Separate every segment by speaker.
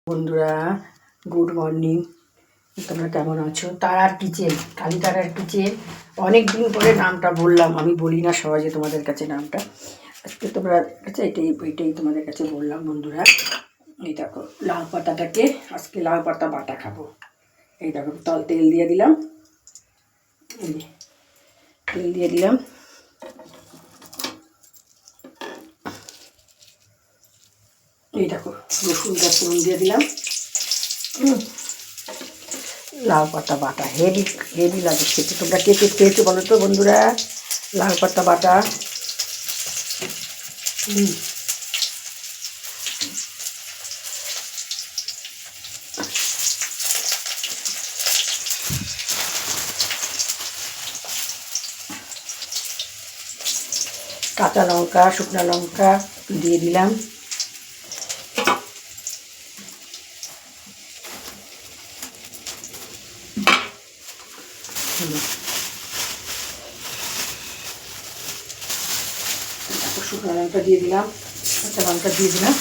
Speaker 1: বন্ধুরা, good morning. তোমরা কেমন আছো? তারার কিচেন, কালী তারার কিচেন। অনেক দিন পরে নামটা বললাম, আমি বলি না সহজে তোমাদের কাছে নামটা। আজকে তোমরা কাছে এটাই তোমাদের কাছে বললাম। বন্ধুরা, এই দেখো লাউ পাতাটাকে, আজকে লাউ পাতা বাটা খাবো। এই দেখো তেল দিয়ে দিলাম, তেল দিয়ে দিলাম। এই দেখো রসুনটা ফোড়ন দিয়ে দিলাম। লাউ পাতা বাটা হেভি হেভি লাগে খেতে। তোমরা কে কে খেয়েছো বলো তো বন্ধুরা? লাউ পাতা বাটা। কাঁচা লঙ্কা, শুকনো লঙ্কা দিয়ে দিলাম। শুকনো লঙ্কা দিয়ে দিলাম, কাঁচা লঙ্কা দিয়ে দিলাম।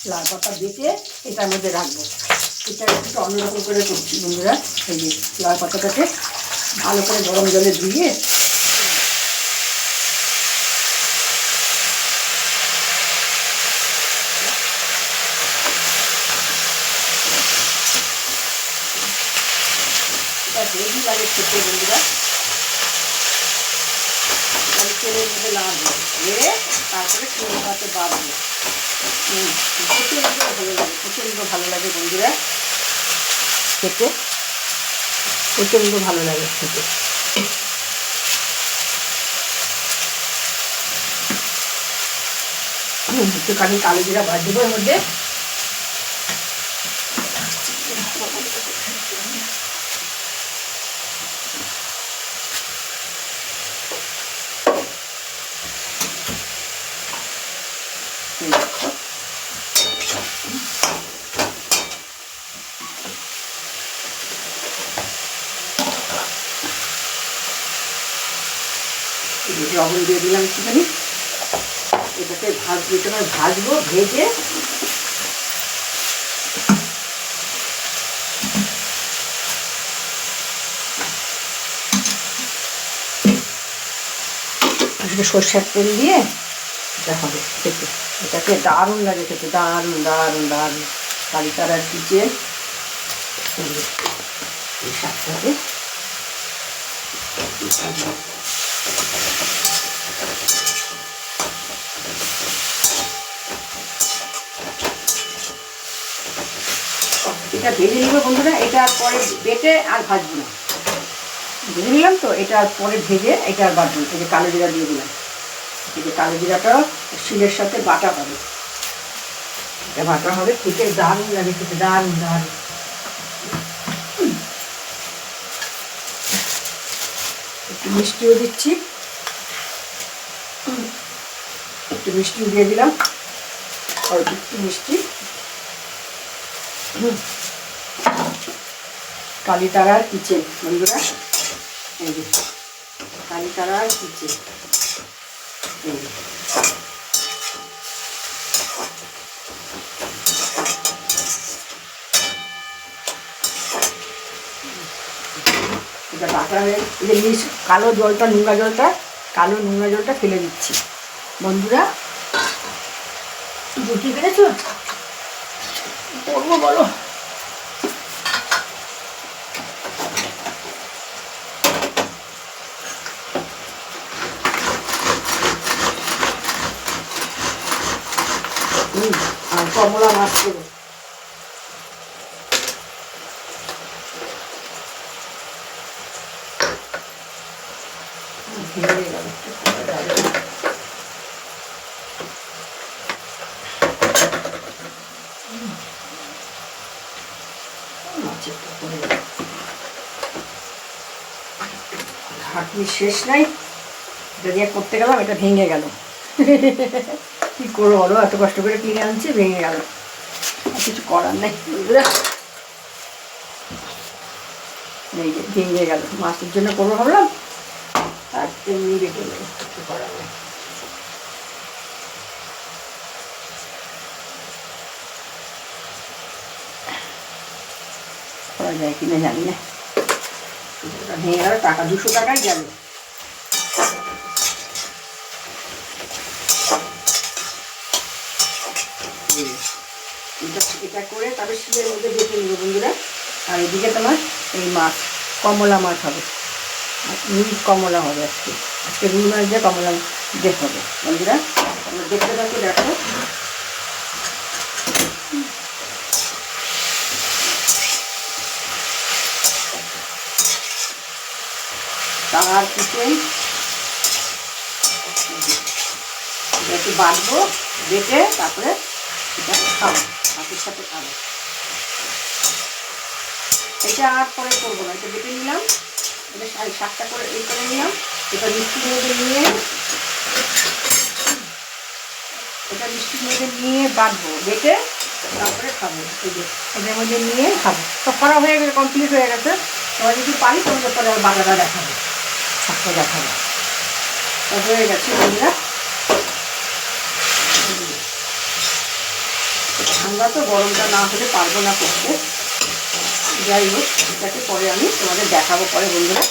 Speaker 1: লাল পাতা বেটে এটার মধ্যে রাখবো। এটা একটু অন্যরকম করে করছি বন্ধুরা। এই যে লাল পাতাটাকে ভালো করে গরম জলে ধুয়ে এটা হেভি লাগে খেতে বন্ধুরা। তেলের মধ্যে লাগবে, এড়ে তারপরে চুনো পাতে বাঁধবো। প্রচণ্ড ভালো লাগে, প্রচণ্ড ভালো লাগে বন্ধুরা খেতে, প্রচণ্ড ভালো লাগে খেতে। একটুখানি কালো জিরা বাদ দেবো এর মধ্যে। লবণ দিয়ে দিলাম একটুখানি। এটাকে ভাজবো, ভেজে সরষের তেল দিয়ে এটা হবে খেতে। এটাকে দারুণ লাগে খেতে, দারুণ দারুণ দারুণ। কালী তারার কিচেন এই শাকটাকে এটা ভেজে নিব বন্ধুরা। এটা আর পরে বেটে আর ভাজবো না, ভেজে নিলাম তো। এটা আর পরে ভেজে এটা আর বাটবো। এই যে কালো জিরা দিয়ে দিলাম। এই যে কালো জিরাটা শিলের সাথে বাটা হবে, এটা বাটা হবে। খেতে দারুণ লাগে খেতে, দারুণ দারুণ। একটু মিষ্টিও দিচ্ছি, একটু মিষ্টিও দিয়ে দিলাম, অল্প একটু মিষ্টি। কালী তারার কিচেন বন্ধুরা, এই যে কালী তারার কিচেন। এই যে এটা বাটা হয়ে এই যে কালো জলটা, নোংরা জলটা, কালো নোংরা জলটা ফেলে দিচ্ছি বন্ধুরা। রুটি পেরেছো করবো বলো? আর কমলা মাছ দেবো। খাটনি শেষ নাই, এটা দিয়ে করতে গেলাম, এটা ভেঙে গেল। কি করবো বলো, এত কষ্ট করে কিনে আনছি, ভেঙে গেল। কিছু করার নেই বন্ধুরা। এই যে ভেঙে গেল, মাছের জন্য করবো ভাবলাম, আর এমনি রেখে দেবো, কিছু করার নেই। করা যায় কিনা জানি না। ভেঙে গেল, টাকা 200 টাকাই গেল। এটা করে তারপরে শিলের মধ্যে বেটে নেবো বন্ধুরা। আর এদিকে তোমার এই মাছ, কমলা মাছ হবে, নীল কমলা হবে আজকে। আজকে রুই মাছ দিয়ে কমলা দিয়ে হবে বন্ধুরা। তোমরা দেখতে থাকো, দেখো। তার কিচেন একটু বাটবো, বেটে তারপরে এটা খাবো, ভাতের সাথে খাবো। এটা আর পরে করবো না, এটা বেটে নিলাম, এটা শাকটা করে এই করে নিলাম। এটা মিষ্টির মধ্যে নিয়ে, এটা মিষ্টির মধ্যে নিয়ে বাটবো, বেটে তারপরে খাবো। এই যে এটার মধ্যে নিয়ে খাবো। তো করা হয়ে গেছে, কমপ্লিট হয়ে গেছে। তোমার যদি পারি তোমাদের পরে বাটাটা দেখাবো, শাকটা দেখাবো। হয়ে গেছে বন্ধুরা। ঠান্ডা তো, গরমটা না হলে পারবো না করতে। যাই হোক, এটাকে পরে আমি তোমাদের দেখাবো পরে বন্ধুরা।